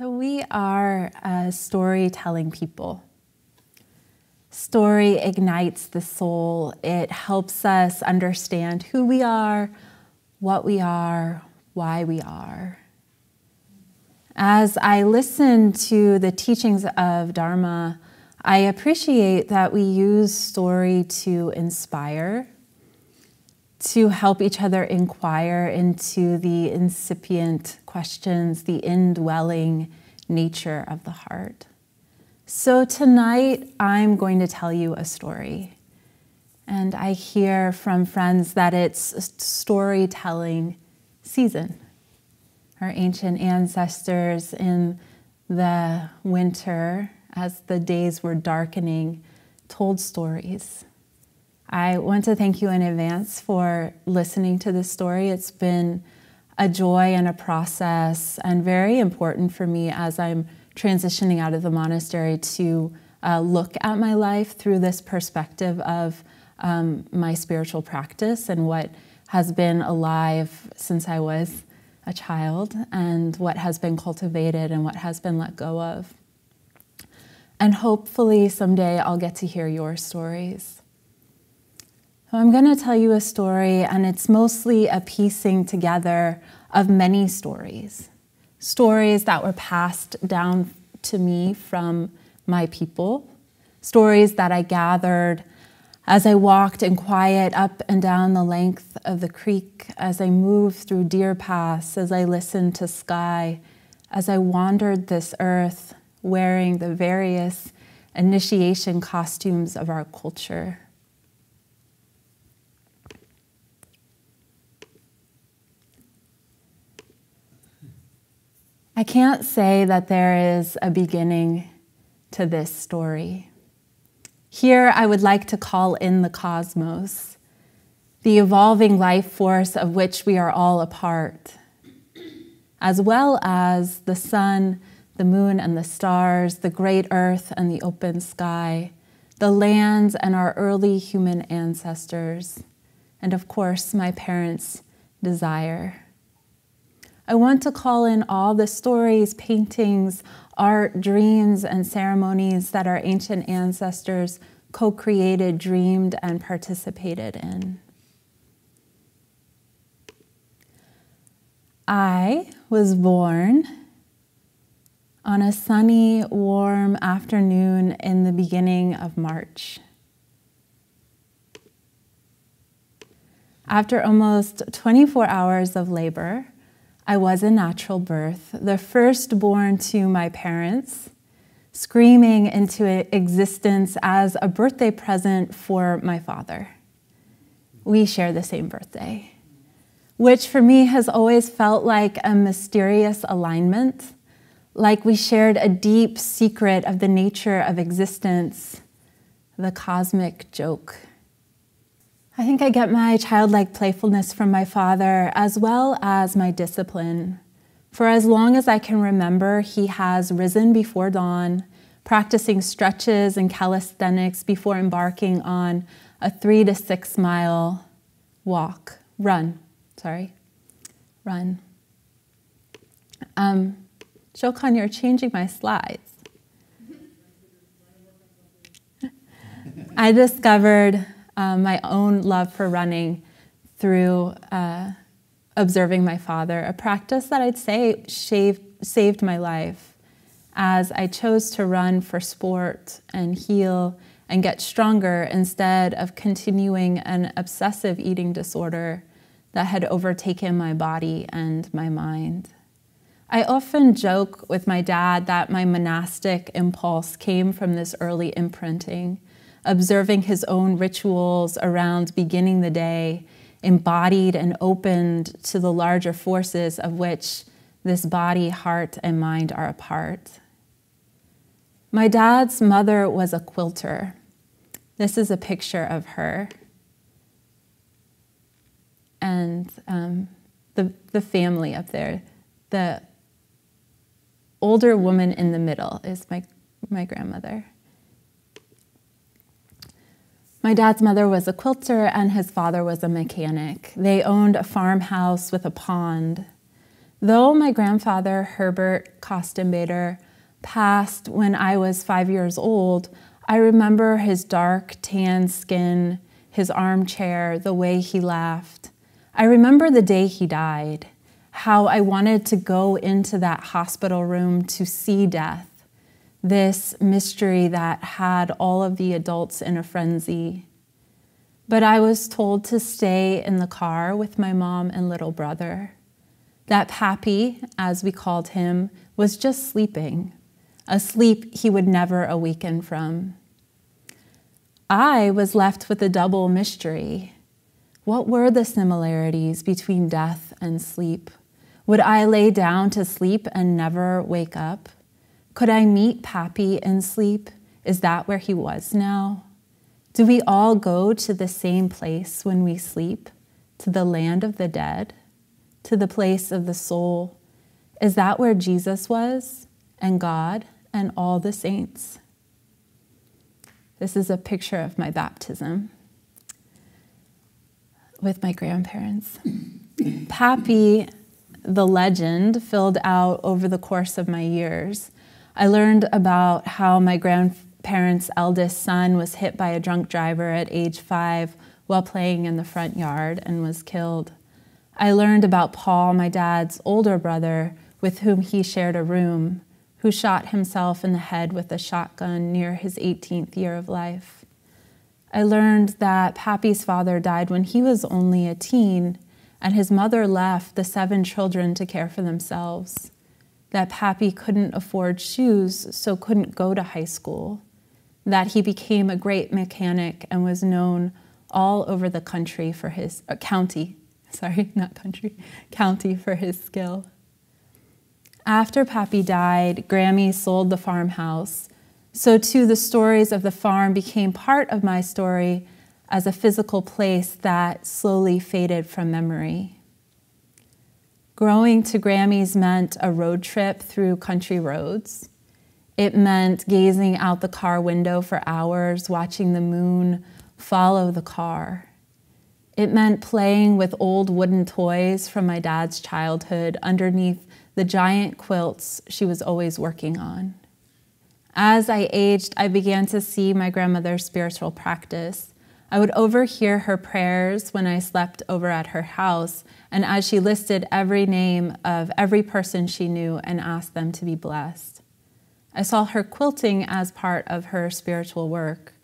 So we are a storytelling people. Story ignites the soul. It helps us understand who we are, what we are, why we are. As I listen to the teachings of Dharma, I appreciate that we use story to inspire, to help each other inquire into the incipient questions, the indwelling nature of the heart. So tonight, I'm going to tell you a story. And I hear from friends that it's a storytelling season. Our ancient ancestors in the winter, as the days were darkening, told stories. I want to thank you in advance for listening to this story. It's been a joy and a process, and very important for me as I'm transitioning out of the monastery to look at my life through this perspective of my spiritual practice and what has been alive since I was a child, and what has been cultivated and what has been let go of. And hopefully someday I'll get to hear your stories. So I'm going to tell you a story, and it's mostly a piecing together of many stories. Stories that were passed down to me from my people. Stories that I gathered as I walked in quiet up and down the length of the creek, as I moved through deer paths, as I listened to sky, as I wandered this earth wearing the various initiation costumes of our culture. I can't say that there is a beginning to this story. Here, I would like to call in the cosmos, the evolving life force of which we are all a part, as well as the sun, the moon and the stars, the great earth and the open sky, the lands and our early human ancestors, and of course, my parents' desire. I want to call in all the stories, paintings, art, dreams, and ceremonies that our ancient ancestors co-created, dreamed, and participated in. I was born on a sunny, warm afternoon in the beginning of March. After almost 24 hours of labor, I was a natural birth, the firstborn to my parents, screaming into existence as a birthday present for my father. We share the same birthday, which for me has always felt like a mysterious alignment, like we shared a deep secret of the nature of existence, the cosmic joke. I think I get my childlike playfulness from my father, as well as my discipline. For as long as I can remember, he has risen before dawn, practicing stretches and calisthenics before embarking on a 3 to 6 mile run. Jokan, you're changing my slides. I discovered my own love for running through observing my father, a practice that I'd say saved my life, as I chose to run for sport and heal and get stronger instead of continuing an obsessive eating disorder that had overtaken my body and my mind. I often joke with my dad that my monastic impulse came from this early imprinting, observing his own rituals around beginning the day, embodied and opened to the larger forces of which this body, heart, and mind are a part. My dad's mother was a quilter. This is a picture of her. And the family up there. The older woman in the middle is my grandmother. My dad's mother was a quilter and his father was a mechanic. They owned a farmhouse with a pond. Though my grandfather, Herbert Kostenbader, passed when I was 5 years old, I remember his dark, tan skin, his armchair, the way he laughed. I remember the day he died, how I wanted to go into that hospital room to see death, this mystery that had all of the adults in a frenzy. But I was told to stay in the car with my mom and little brother. That Pappy, as we called him, was just sleeping, a sleep he would never awaken from. I was left with a double mystery. What were the similarities between death and sleep? Would I lay down to sleep and never wake up? Could I meet Pappy in sleep? Is that where he was now? Do we all go to the same place when we sleep, to the land of the dead, to the place of the soul? Is that where Jesus was, and God, and all the saints? This is a picture of my baptism with my grandparents. Pappy, the legend, filled out over the course of my years. I learned about how my grandparents' eldest son was hit by a drunk driver at age 5 while playing in the front yard and was killed. I learned about Paul, my dad's older brother, with whom he shared a room, who shot himself in the head with a shotgun near his 18th year of life. I learned that Pappy's father died when he was only a teen, and his mother left the 7 children to care for themselves. That Pappy couldn't afford shoes, so couldn't go to high school. That he became a great mechanic and was known all over the country for his county for his skill. After Pappy died, Grammy sold the farmhouse, so too the stories of the farm became part of my story as a physical place that slowly faded from memory. Growing to Grammys meant a road trip through country roads. It meant gazing out the car window for hours, watching the moon follow the car. It meant playing with old wooden toys from my dad's childhood underneath the giant quilts she was always working on. As I aged, I began to see my grandmother's spiritual practice. I would overhear her prayers when I slept over at her house, and as she listed every name of every person she knew and asked them to be blessed. I saw her quilting as part of her spiritual work.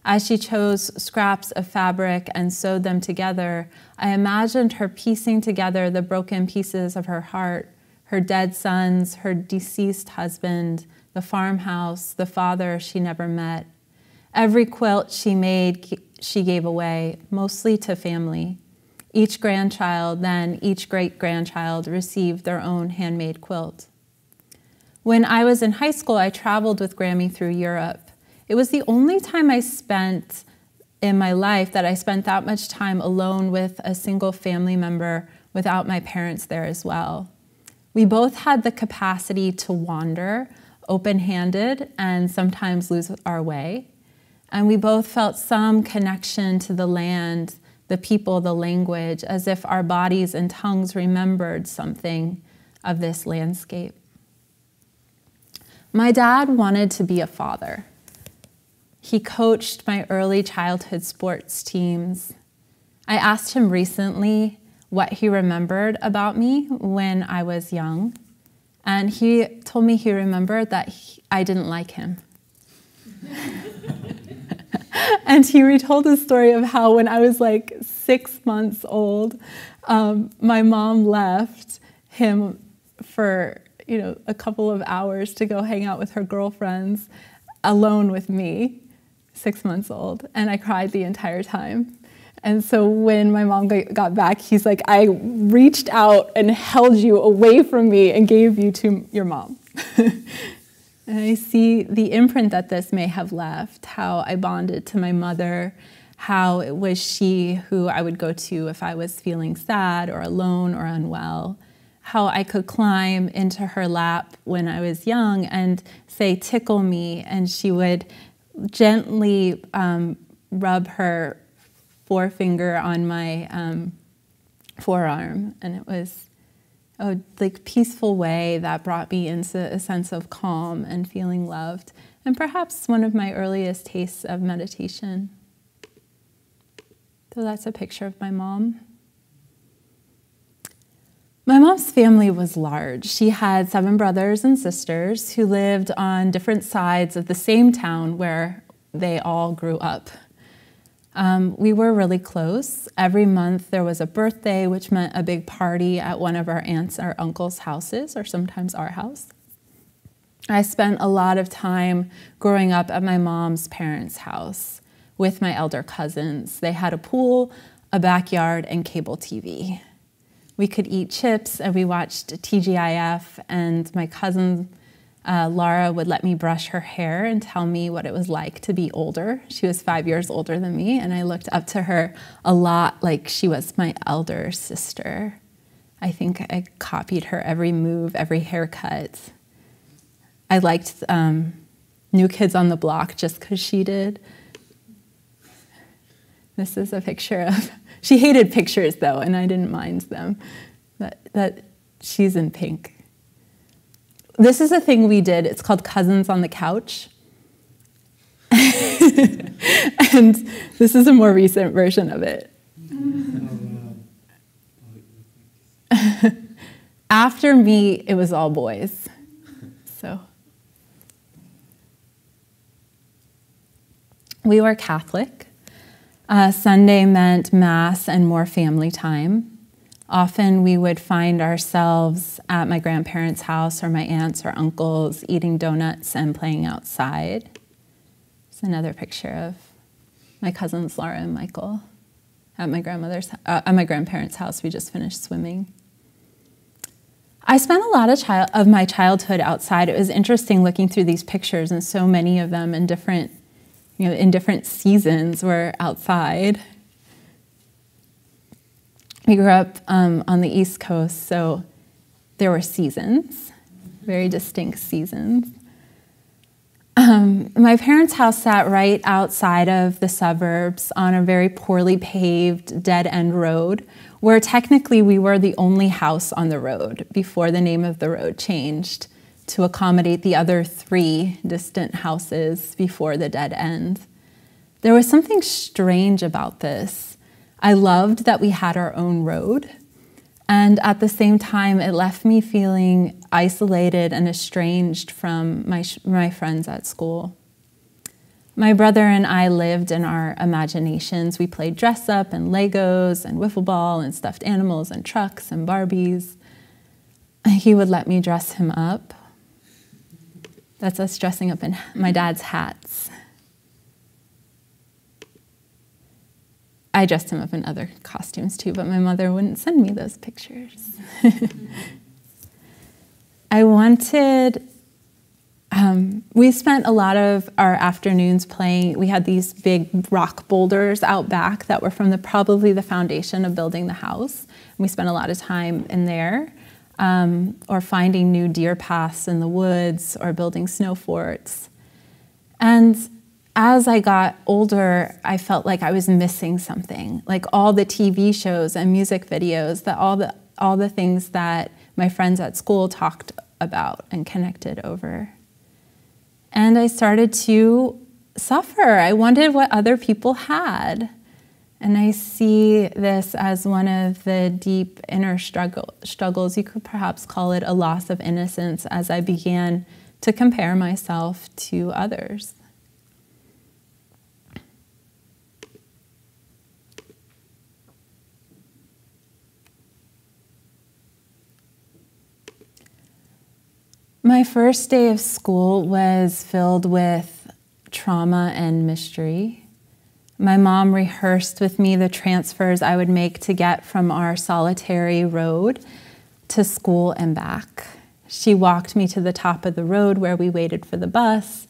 As she chose scraps of fabric and sewed them together, I imagined her piecing together the broken pieces of her heart, her dead sons, her deceased husband, the farmhouse, the father she never met. Every quilt she made, she gave away, mostly to family. Each grandchild, then each great-grandchild, received their own handmade quilt. When I was in high school, I traveled with Grammy through Europe. It was the only time I spent in my life that I spent that much time alone with a single family member without my parents there as well. We both had the capacity to wander, open-handed, and sometimes lose our way. And we both felt some connection to the land, the people, the language, as if our bodies and tongues remembered something of this landscape. My dad wanted to be a father. He coached my early childhood sports teams. I asked him recently what he remembered about me when I was young, and he told me he remembered that I didn't like him. And he retold the story of how when I was like 6 months old, my mom left him for a couple of hours to go hang out with her girlfriends alone with me, 6 months old, and I cried the entire time. And so when my mom got back, he's like, I reached out and held you away from me and gave you to your mom. And I see the imprint that this may have left, how I bonded to my mother, how it was she who I would go to if I was feeling sad or alone or unwell, how I could climb into her lap when I was young and say, tickle me, and she would gently rub her forefinger on my forearm, and it was a like peaceful way that brought me into a sense of calm and feeling loved, and perhaps one of my earliest tastes of meditation. So that's a picture of my mom. My mom's family was large. She had 7 brothers and sisters who lived on different sides of the same town where they all grew up. We were really close. Every month there was a birthday, which meant a big party at one of our aunts or uncles' houses, or sometimes our house. I spent a lot of time growing up at my mom's parents' house with my elder cousins. They had a pool, a backyard, and cable TV. We could eat chips, and we watched TGIF, and my cousin Laura would let me brush her hair and tell me what it was like to be older. She was 5 years older than me, and I looked up to her a lot like she was my elder sister. I think I copied her every move, every haircut. I liked New Kids on the Block just because she did. This is a picture of, she hated pictures though, and I didn't mind them, that she's in pink. This is a thing we did, it's called Cousins on the Couch. And this is a more recent version of it. After me, it was all boys, so. We were Catholic. Sunday meant Mass and more family time. Often we would find ourselves at my grandparents' house or my aunts or uncles eating donuts and playing outside. It's another picture of my cousins Laura and Michael at my grandparents' house. We just finished swimming. I spent a lot of my childhood outside. It was interesting looking through these pictures, and so many of them in different seasons were outside. We grew up on the East Coast, so there were seasons, very distinct seasons. My parents' house sat right outside of the suburbs on a very poorly paved dead-end road, where technically we were the only house on the road before the name of the road changed to accommodate the other 3 distant houses before the dead end. There was something strange about this. I loved that we had our own road, and at the same time, it left me feeling isolated and estranged from my friends at school. My brother and I lived in our imaginations. We played dress up and Legos and wiffle ball and stuffed animals and trucks and Barbies. He would let me dress him up. That's us dressing up in my dad's hats. I dressed him up in other costumes too, but my mother wouldn't send me those pictures. We spent a lot of our afternoons playing. We had these big rock boulders out back that were from probably the foundation of building the house. We spent a lot of time in there, or finding new deer paths in the woods, or building snow forts. And as I got older, I felt like I was missing something, like all the TV shows and music videos, that all the things that my friends at school talked about and connected over. And I started to suffer. I wanted what other people had. And I see this as one of the deep inner struggles. You could perhaps call it a loss of innocence, as I began to compare myself to others. My first day of school was filled with trauma and mystery. My mom rehearsed with me the transfers I would make to get from our solitary road to school and back. She walked me to the top of the road where we waited for the bus,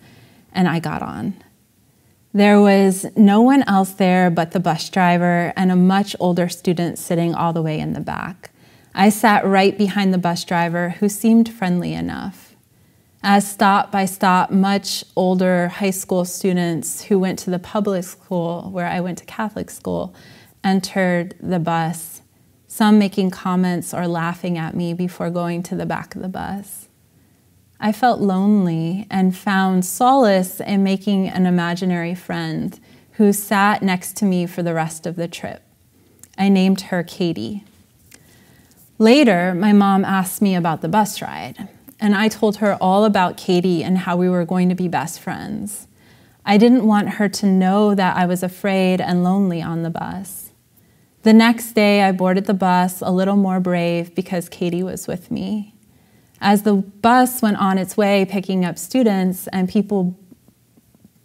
and I got on. There was no one else there but the bus driver and a much older student sitting all the way in the back. I sat right behind the bus driver, who seemed friendly enough. As stop by stop, much older high school students who went to the public school, where I went to Catholic school, entered the bus, some making comments or laughing at me before going to the back of the bus. I felt lonely and found solace in making an imaginary friend who sat next to me for the rest of the trip. I named her Katie. Later, my mom asked me about the bus ride, and I told her all about Katie and how we were going to be best friends. I didn't want her to know that I was afraid and lonely on the bus. The next day, I boarded the bus a little more brave because Katie was with me. As the bus went on its way picking up students and people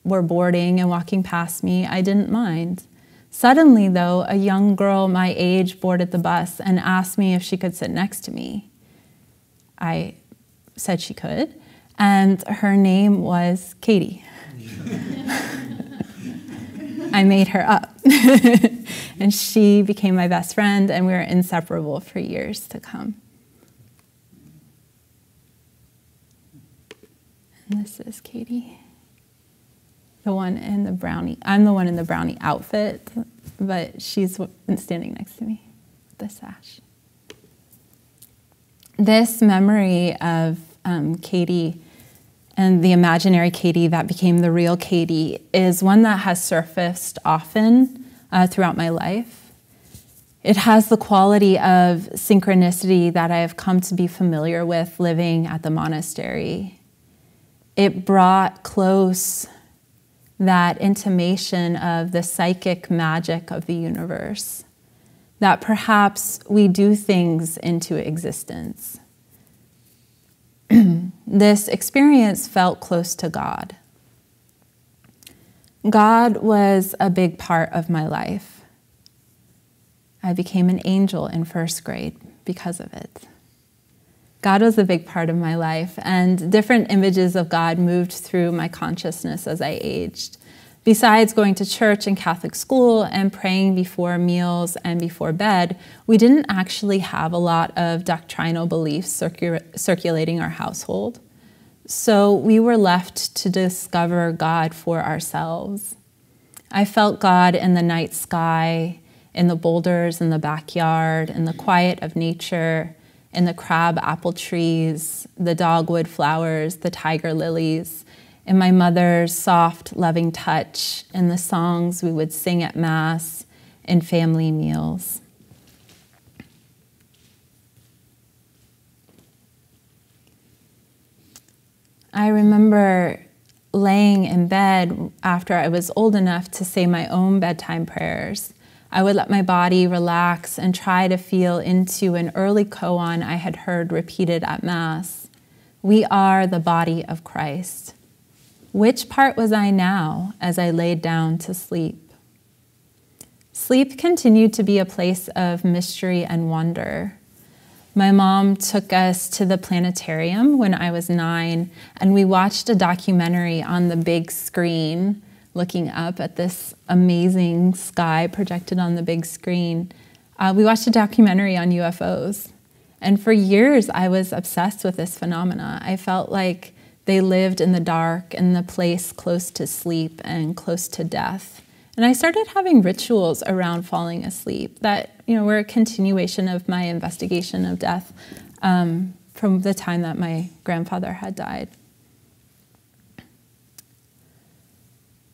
were boarding and walking past me, I didn't mind. Suddenly, though, a young girl my age boarded the bus and asked me if she could sit next to me. I said she could, and her name was Katie. I made her up, and she became my best friend, and we were inseparable for years to come. And this is Katie, the one in the brownie. I'm the one in the brownie outfit, but she's standing next to me with the sash. This memory of Katie and the imaginary Katie that became the real Katie is one that has surfaced often throughout my life. It has the quality of synchronicity that I have come to be familiar with living at the monastery. It brought close that intimation of the psychic magic of the universe, that perhaps we do things into existence. This experience felt close to God. God was a big part of my life. I became an angel in first grade because of it. God was a big part of my life, and different images of God moved through my consciousness as I aged. Besides going to church and Catholic school and praying before meals and before bed, we didn't actually have a lot of doctrinal beliefs circulating our household. So we were left to discover God for ourselves. I felt God in the night sky, in the boulders in the backyard, in the quiet of nature, in the crab apple trees, the dogwood flowers, the tiger lilies, in my mother's soft, loving touch, in the songs we would sing at Mass, in family meals. I remember laying in bed after I was old enough to say my own bedtime prayers. I would let my body relax and try to feel into an early koan I had heard repeated at Mass. We are the body of Christ. Which part was I now as I laid down to sleep? Sleep continued to be a place of mystery and wonder. My mom took us to the planetarium when I was 9, and we watched a documentary on the big screen, looking up at this amazing sky projected on the big screen. We watched a documentary on UFOs, and for years I was obsessed with this phenomena. I felt like they lived in the dark, in the place close to sleep and close to death. And I started having rituals around falling asleep that, were a continuation of my investigation of death from the time that my grandfather had died.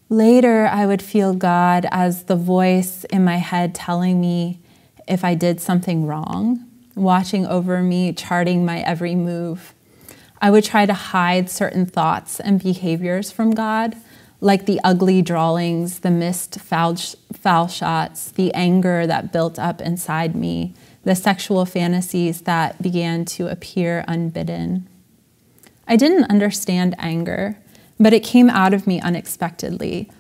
Later, I would feel God as the voice in my head telling me if I did something wrong, watching over me, charting my every move. I would try to hide certain thoughts and behaviors from God, like the ugly drawings, the missed foul shots, the anger that built up inside me, the sexual fantasies that began to appear unbidden. I didn't understand anger, but it came out of me unexpectedly,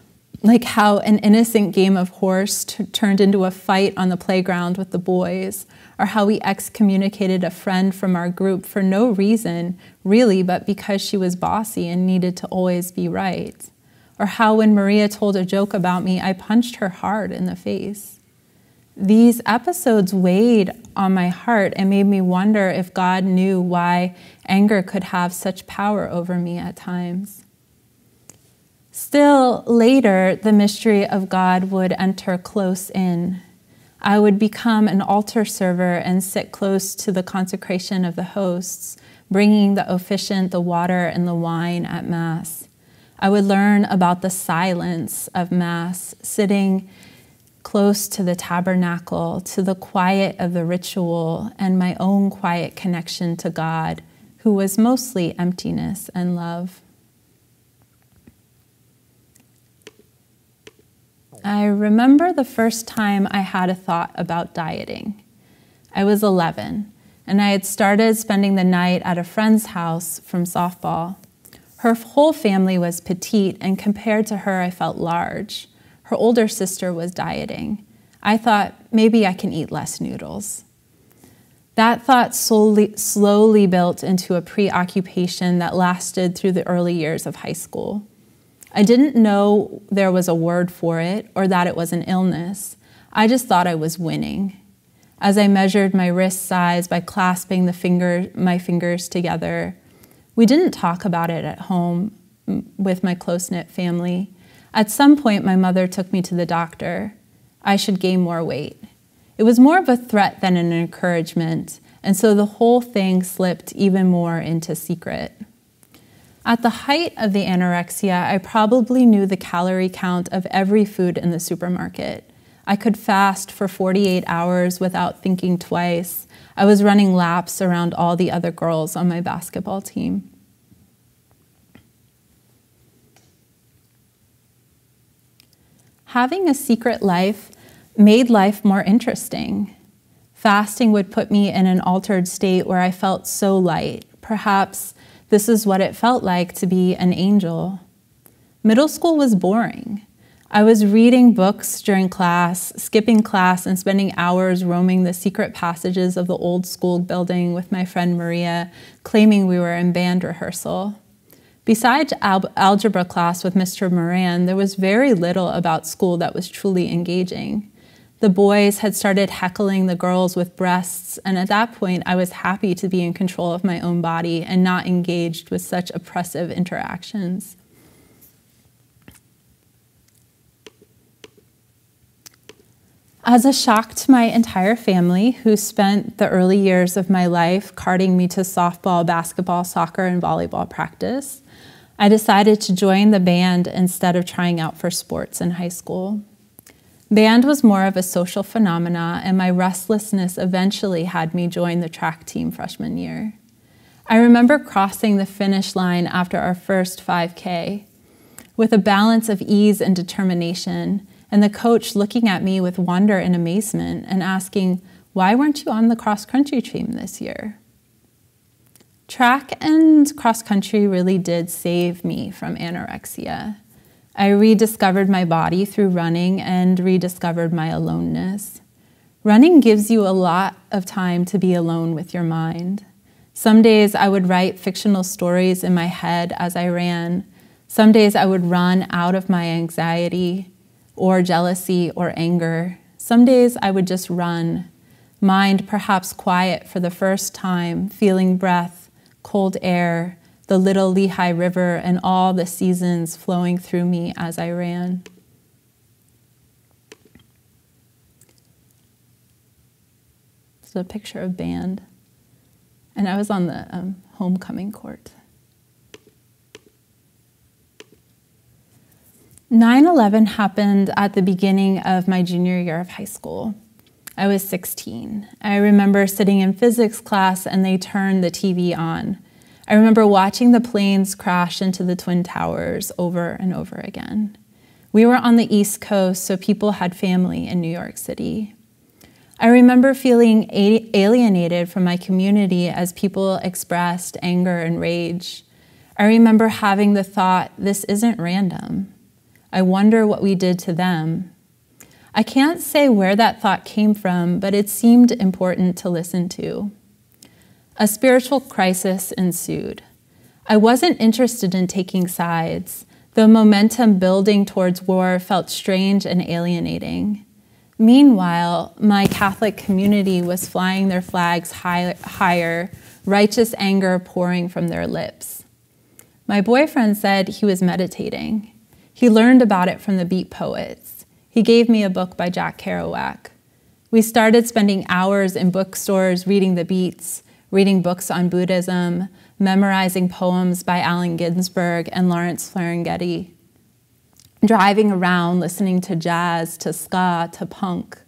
like how an innocent game of horse turned into a fight on the playground with the boys, or how we excommunicated a friend from our group for no reason, really, but because she was bossy and needed to always be right. Or how when Maria told a joke about me, I punched her hard in the face. These episodes weighed on my heart and made me wonder if God knew why anger could have such power over me at times. Still, later, the mystery of God would enter close in. I would become an altar server and sit close to the consecration of the hosts, bringing the officiant the water and the wine at Mass. I would learn about the silence of Mass, sitting close to the tabernacle, to the quiet of the ritual, and my own quiet connection to God, who was mostly emptiness and love. I remember the first time I had a thought about dieting. I was 11, and I had started spending the night at a friend's house from softball. Her whole family was petite, and compared to her, I felt large. Her older sister was dieting. I thought, maybe I can eat less noodles. That thought slowly built into a preoccupation that lasted through the early years of high school. I didn't know there was a word for it or that it was an illness. I just thought I was winning. As I measured my wrist size by clasping my fingers together, we didn't talk about it at home with my close-knit family. At some point, my mother took me to the doctor. I should gain more weight. It was more of a threat than an encouragement, and so the whole thing slipped even more into secret. At the height of the anorexia, I probably knew the calorie count of every food in the supermarket. I could fast for 48 hours without thinking twice. I was running laps around all the other girls on my basketball team. Having a secret life made life more interesting. Fasting would put me in an altered state where I felt so light. Perhaps this is what it felt like to be an angel. Middle school was boring. I was reading books during class, skipping class, and spending hours roaming the secret passages of the old school building with my friend Maria, claiming we were in band rehearsal. Besides algebra class with Mr. Moran, there was very little about school that was truly engaging. The boys had started heckling the girls with breasts, and at that point, I was happy to be in control of my own body and not engaged with such oppressive interactions. As a shock to my entire family, who spent the early years of my life carting me to softball, basketball, soccer, and volleyball practice, I decided to join the band instead of trying out for sports in high school. Band was more of a social phenomena, and my restlessness eventually had me join the track team freshman year. I remember crossing the finish line after our first 5K with a balance of ease and determination, and the coach looking at me with wonder and amazement and asking, "Why weren't you on the cross-country team this year?" Track and cross-country really did save me from anorexia. I rediscovered my body through running and rediscovered my aloneness. Running gives you a lot of time to be alone with your mind. Some days I would write fictional stories in my head as I ran. Some days I would run out of my anxiety or jealousy or anger. Some days I would just run, mind perhaps quiet for the first time, feeling breath, cold air, the little Lehigh River, and all the seasons flowing through me as I ran. This is a picture of band. And I was on the homecoming court. 9/11 happened at the beginning of my junior year of high school. I was 16. I remember sitting in physics class and they turned the TV on. I remember watching the planes crash into the Twin Towers over and over again. We were on the East Coast, so people had family in New York City. I remember feeling alienated from my community as people expressed anger and rage. I remember having the thought, this isn't random. I wonder what we did to them. I can't say where that thought came from, but it seemed important to listen to. A spiritual crisis ensued. I wasn't interested in taking sides. The momentum building towards war felt strange and alienating. Meanwhile, my Catholic community was flying their flags higher, righteous anger pouring from their lips. My boyfriend said he was meditating. He learned about it from the Beat Poets. He gave me a book by Jack Kerouac. We started spending hours in bookstores reading the beats, reading books on Buddhism, memorizing poems by Allen Ginsberg and Lawrence Ferlinghetti, driving around listening to jazz, to ska, to punk,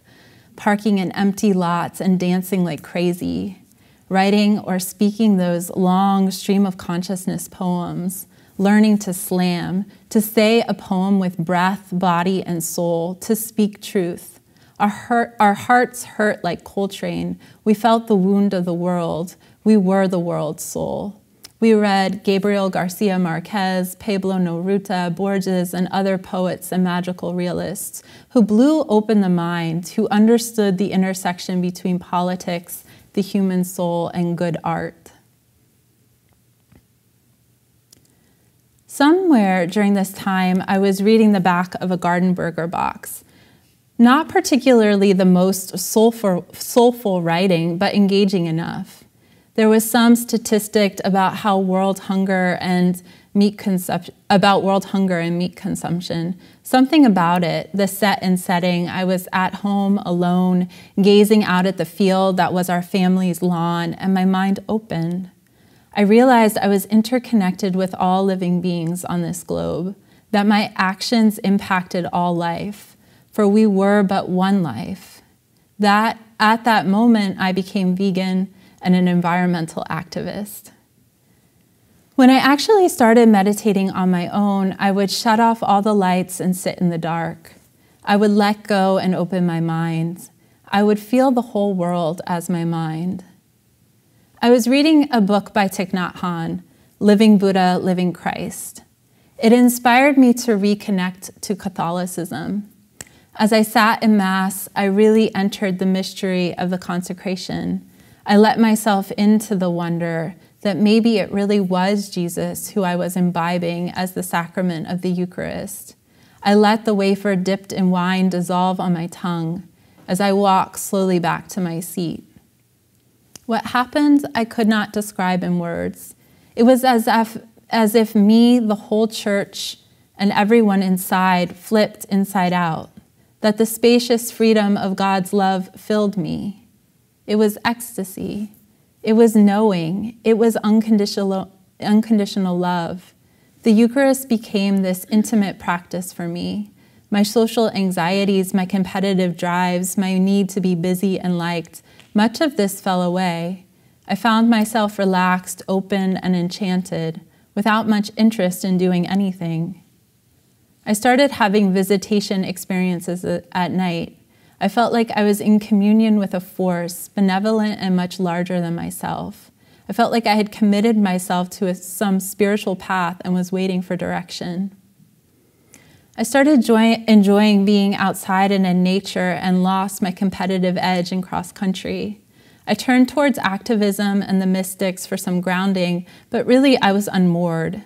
parking in empty lots and dancing like crazy, writing or speaking those long stream of consciousness poems, learning to slam, to say a poem with breath, body, and soul, to speak truth. Our hearts hurt like Coltrane. We felt the wound of the world. We were the world's soul. We read Gabriel Garcia Marquez, Pablo Neruda, Borges, and other poets and magical realists who blew open the mind, who understood the intersection between politics, the human soul, and good art. Somewhere during this time, I was reading the back of a Gardenberger box. Not particularly the most soulful writing, but engaging enough. There was some statistic about how world hunger and meat consumption. Something about it, the set and setting. I was at home alone, gazing out at the field that was our family's lawn, and my mind opened. I realized I was interconnected with all living beings on this globe, that my actions impacted all life, for we were but one life. That at that moment, I became vegan and an environmental activist. When I actually started meditating on my own, I would shut off all the lights and sit in the dark. I would let go and open my mind. I would feel the whole world as my mind. I was reading a book by Thich Nhat Hanh, Living Buddha, Living Christ. It inspired me to reconnect to Catholicism. As I sat in Mass, I really entered the mystery of the consecration. I let myself into the wonder that maybe it really was Jesus who I was imbibing as the sacrament of the Eucharist. I let the wafer dipped in wine dissolve on my tongue as I walked slowly back to my seat. What happened, I could not describe in words. It was as if me, the whole church, and everyone inside flipped inside out, that the spacious freedom of God's love filled me. It was ecstasy. It was knowing. It was unconditional love. The Eucharist became this intimate practice for me. My social anxieties, my competitive drives, my need to be busy and liked, much of this fell away. I found myself relaxed, open, and enchanted, without much interest in doing anything. I started having visitation experiences at night. I felt like I was in communion with a force, benevolent and much larger than myself. I felt like I had committed myself to some spiritual path and was waiting for direction. I started enjoying being outside and in nature and lost my competitive edge in cross country. I turned towards activism and the mystics for some grounding, but really I was unmoored.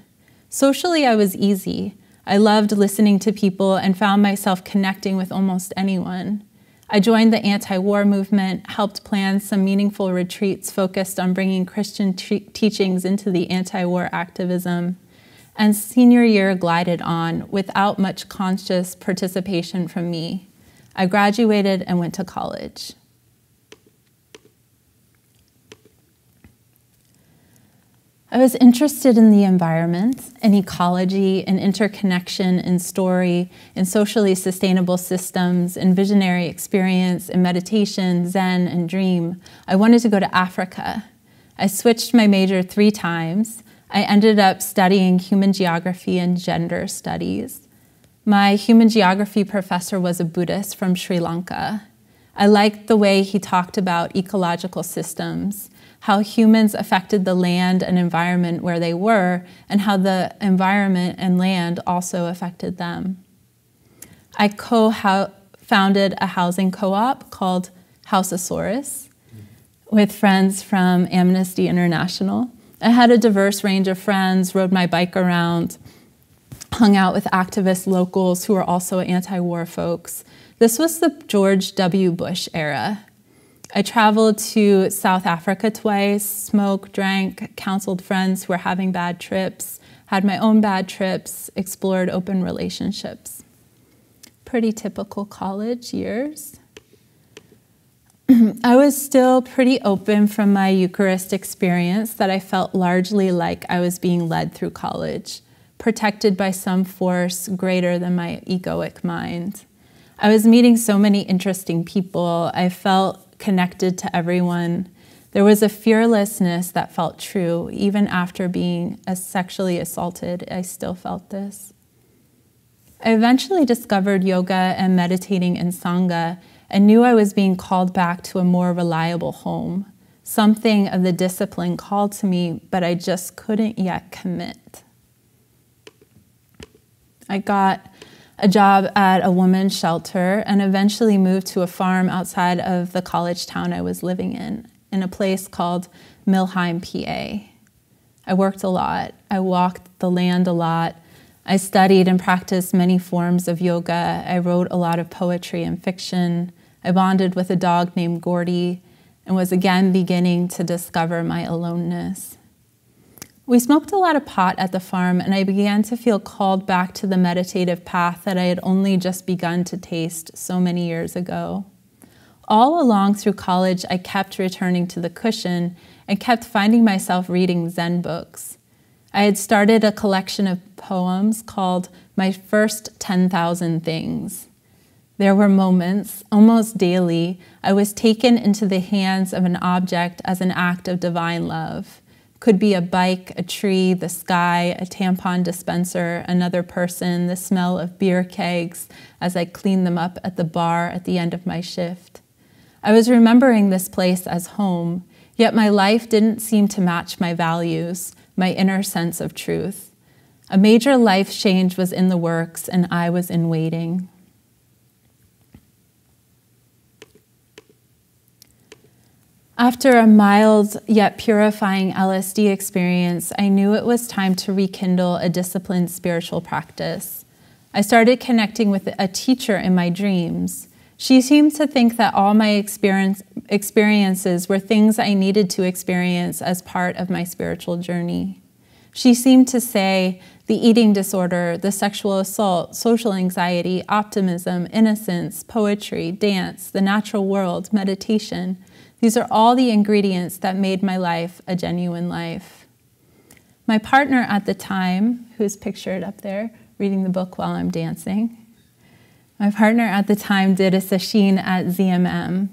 Socially, I was easy. I loved listening to people and found myself connecting with almost anyone. I joined the anti-war movement, helped plan some meaningful retreats focused on bringing Christian teachings into the anti-war activism, and senior year glided on without much conscious participation from me. I graduated and went to college. I was interested in the environment, in ecology, in interconnection, in story, in socially sustainable systems, in visionary experience, in meditation, Zen, and dream. I wanted to go to Africa. I switched my major 3 times. I ended up studying human geography and gender studies. My human geography professor was a Buddhist from Sri Lanka. I liked the way he talked about ecological systems, how humans affected the land and environment where they were, and how the environment and land also affected them. I co-founded a housing co-op called Houseosaurus with friends from Amnesty International. I had a diverse range of friends, rode my bike around, hung out with activist locals who were also anti-war folks. This was the George W. Bush era. I traveled to South Africa twice, smoked, drank, counseled friends who were having bad trips, had my own bad trips, explored open relationships. Pretty typical college years. I was still pretty open from my Eucharist experience that I felt largely like I was being led through college, protected by some force greater than my egoic mind. I was meeting so many interesting people. I felt connected to everyone. There was a fearlessness that felt true. Even after being sexually assaulted, I still felt this. I eventually discovered yoga and meditating in Sangha and knew I was being called back to a more reliable home. Something of the discipline called to me, but I just couldn't yet commit. I got a job at a women's shelter and eventually moved to a farm outside of the college town I was living in a place called Milheim, PA. I worked a lot. I walked the land a lot. I studied and practiced many forms of yoga. I wrote a lot of poetry and fiction. I bonded with a dog named Gordy and was again beginning to discover my aloneness. We smoked a lot of pot at the farm, and I began to feel called back to the meditative path that I had only just begun to taste so many years ago. All along through college, I kept returning to the cushion and kept finding myself reading Zen books. I had started a collection of poems called My First 10,000 Things. There were moments, almost daily, I was taken into the hands of an object as an act of divine love. Could be a bike, a tree, the sky, a tampon dispenser, another person, the smell of beer kegs as I cleaned them up at the bar at the end of my shift. I was remembering this place as home, yet my life didn't seem to match my values, my inner sense of truth. A major life change was in the works, and I was in waiting. After a mild yet purifying LSD experience, I knew it was time to rekindle a disciplined spiritual practice. I started connecting with a teacher in my dreams. She seemed to think that all my experiences were things I needed to experience as part of my spiritual journey. She seemed to say the eating disorder, the sexual assault, social anxiety, optimism, innocence, poetry, dance, the natural world, meditation, these are all the ingredients that made my life a genuine life. My partner at the time, who's pictured up there, reading the book while I'm dancing, my partner at the time did a sesshin at ZMM.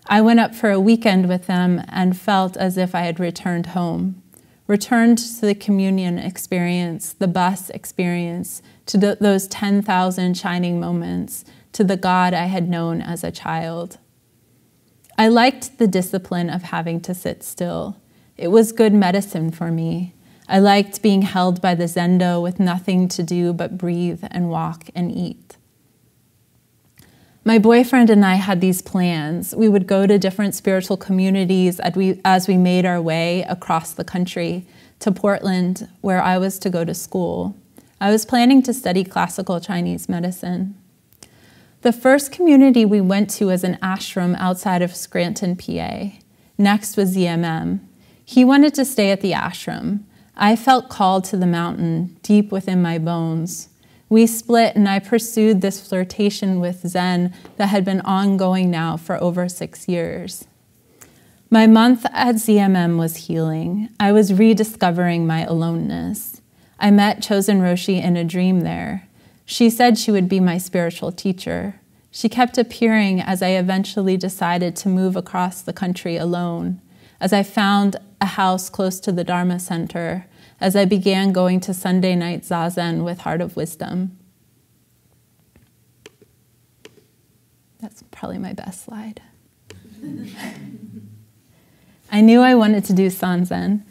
I went up for a weekend with them and felt as if I had returned home, returned to the communion experience, the bus experience, to those 10,000 shining moments, to the God I had known as a child. I liked the discipline of having to sit still. It was good medicine for me. I liked being held by the zendo with nothing to do but breathe and walk and eat. My boyfriend and I had these plans. We would go to different spiritual communities as we made our way across the country to Portland, where I was to go to school. I was planning to study classical Chinese medicine. The first community we went to was an ashram outside of Scranton, PA. Next was ZMM. He wanted to stay at the ashram. I felt called to the mountain, deep within my bones. We split, and I pursued this flirtation with Zen that had been ongoing now for over 6 years. My month at ZMM was healing. I was rediscovering my aloneness. I met Chosen Roshi in a dream there. She said she would be my spiritual teacher. She kept appearing as I eventually decided to move across the country alone, as I found a house close to the Dharma Center, as I began going to Sunday night Zazen with Heart of Wisdom. That's probably my best slide. I knew I wanted to do Sanzen.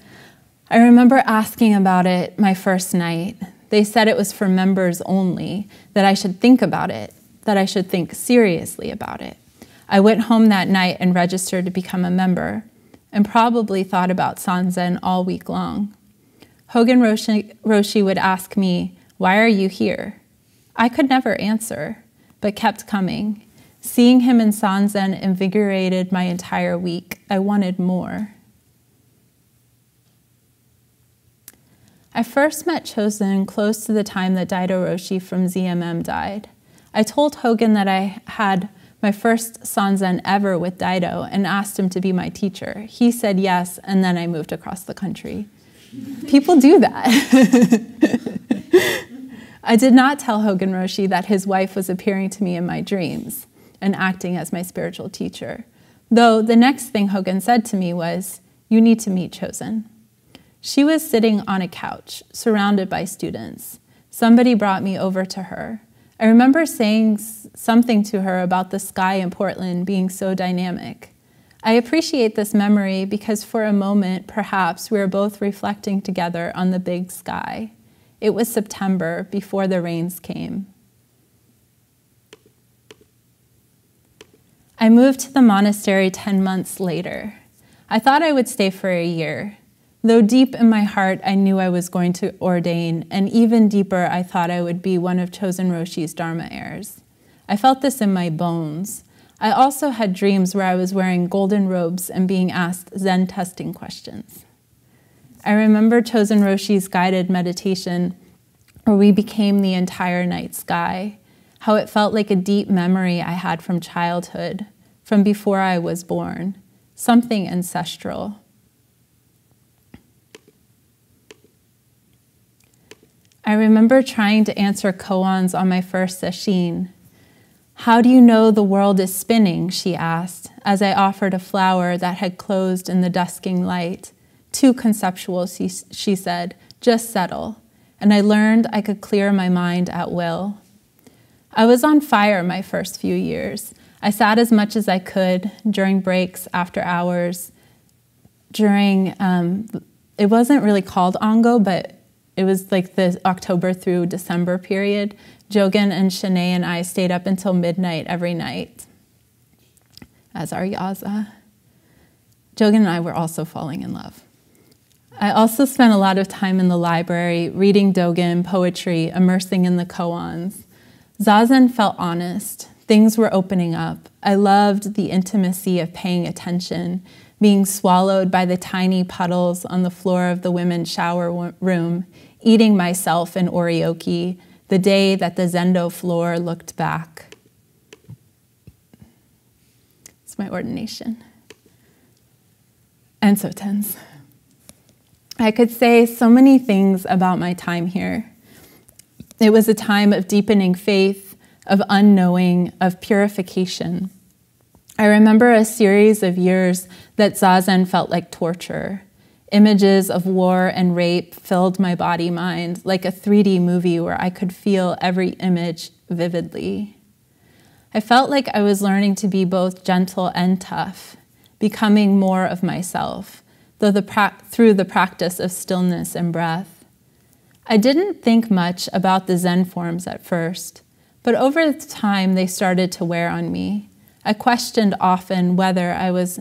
I remember asking about it my first night. They said it was for members only, that I should think about it, that I should think seriously about it. I went home that night and registered to become a member, and probably thought about Sanzen all week long. Hogen Roshi would ask me, "Why are you here?" I could never answer, but kept coming. Seeing him in Sanzen invigorated my entire week. I wanted more. I first met Chosen close to the time that Daido Roshi from ZMM died. I told Hogen that I had my first Sanzen ever with Daido, and asked him to be my teacher. He said yes, and then I moved across the country. People do that. I did not tell Hogen Roshi that his wife was appearing to me in my dreams and acting as my spiritual teacher. Though the next thing Hogen said to me was, "You need to meet Chosen." She was sitting on a couch, surrounded by students. Somebody brought me over to her. I remember saying something to her about the sky in Portland being so dynamic. I appreciate this memory because for a moment, perhaps, we were both reflecting together on the big sky. It was September, before the rains came. I moved to the monastery 10 months later. I thought I would stay for a year. Though deep in my heart, I knew I was going to ordain, and even deeper, I thought I would be one of Chosen Roshi's Dharma heirs. I felt this in my bones. I also had dreams where I was wearing golden robes and being asked Zen testing questions. I remember Chosen Roshi's guided meditation where we became the entire night sky, how it felt like a deep memory I had from childhood, from before I was born, something ancestral. I remember trying to answer koans on my first sesshin. "How do you know the world is spinning?" she asked, as I offered a flower that had closed in the dusking light. "Too conceptual," she said, "just settle." And I learned I could clear my mind at will. I was on fire my first few years. I sat as much as I could during breaks, after hours, during, it wasn't really called Ongo, but it was like the October through December period. Jogen and Shanae and I stayed up until midnight every night as our yaza. Jogen and I were also falling in love. I also spent a lot of time in the library, reading Dogen, poetry, immersing in the koans. Zazen felt honest. Things were opening up. I loved the intimacy of paying attention, being swallowed by the tiny puddles on the floor of the women's shower room, eating myself in orioki, the day that the Zendo floor looked back. It's my ordination. And so tense. I could say so many things about my time here. It was a time of deepening faith, of unknowing, of purification. I remember a series of years that Zazen felt like torture. Images of war and rape filled my body-mind like a 3D movie where I could feel every image vividly. I felt like I was learning to be both gentle and tough, becoming more of myself, through the practice of stillness and breath. I didn't think much about the Zen forms at first, but over time they started to wear on me. I questioned often whether I was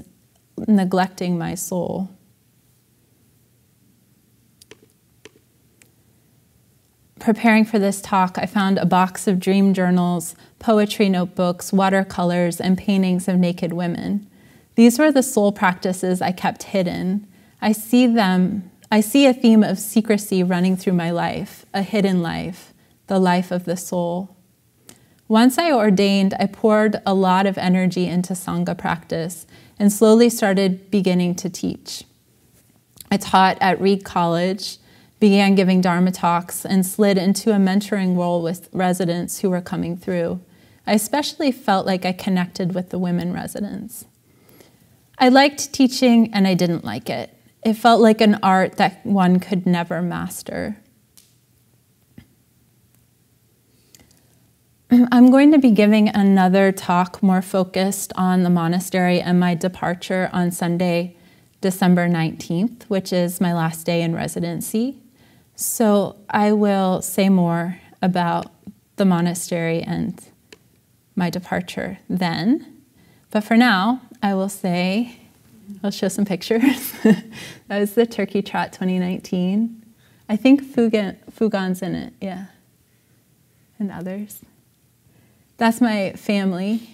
neglecting my soul. Preparing for this talk, I found a box of dream journals, poetry notebooks, watercolors, and paintings of naked women. These were the soul practices I kept hidden. I see a theme of secrecy running through my life, a hidden life, the life of the soul. Once I ordained, I poured a lot of energy into Sangha practice and slowly started beginning to teach. I taught at Reed College, began giving Dharma talks, and slid into a mentoring role with residents who were coming through. I especially felt like I connected with the women residents. I liked teaching and I didn't like it. It felt like an art that one could never master. I'm going to be giving another talk more focused on the monastery and my departure on Sunday, December 19th, which is my last day in residency. So I will say more about the monastery and my departure then. But for now, I will say, I'll show some pictures. That was the Turkey Trot 2019. I think Fugan's in it, yeah, and others. That's my family.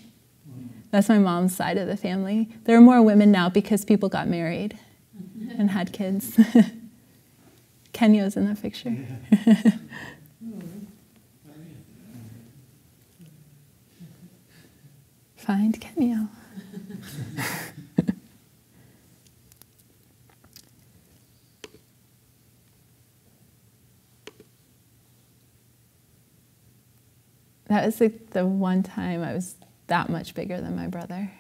That's my mom's side of the family. There are more women now because people got married and had kids. Kenyo's in that picture. find Kenyo. That was like the one time I was that much bigger than my brother.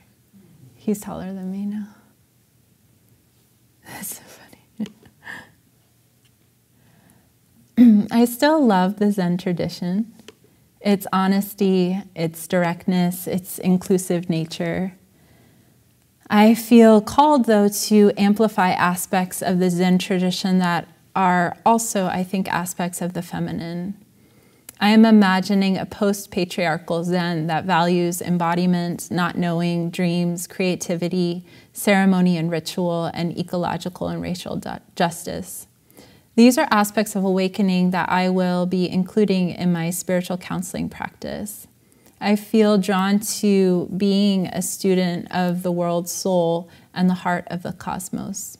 He's taller than me now. That's so funny. I still love the Zen tradition. Its honesty, its directness, its inclusive nature. I feel called, though, to amplify aspects of the Zen tradition that are also, I think, aspects of the feminine. I am imagining a post-patriarchal Zen that values embodiment, not knowing, dreams, creativity, ceremony and ritual, and ecological and racial justice. These are aspects of awakening that I will be including in my spiritual counseling practice. I feel drawn to being a student of the world's soul and the heart of the cosmos.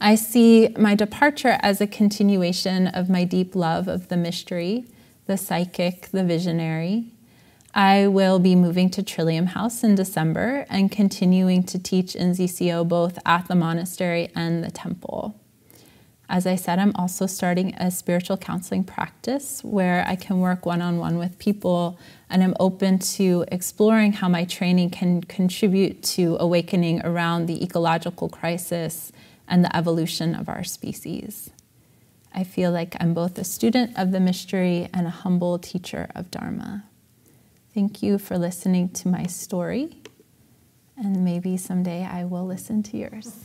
I see my departure as a continuation of my deep love of the mystery, the psychic, the visionary. I will be moving to Trillium House in December and continuing to teach in ZCO both at the monastery and the temple. As I said, I'm also starting a spiritual counseling practice where I can work one-on-one with people, and I'm open to exploring how my training can contribute to awakening around the ecological crisis and the evolution of our species. I feel like I'm both a student of the mystery and a humble teacher of Dharma. Thank you for listening to my story, and maybe someday I will listen to yours.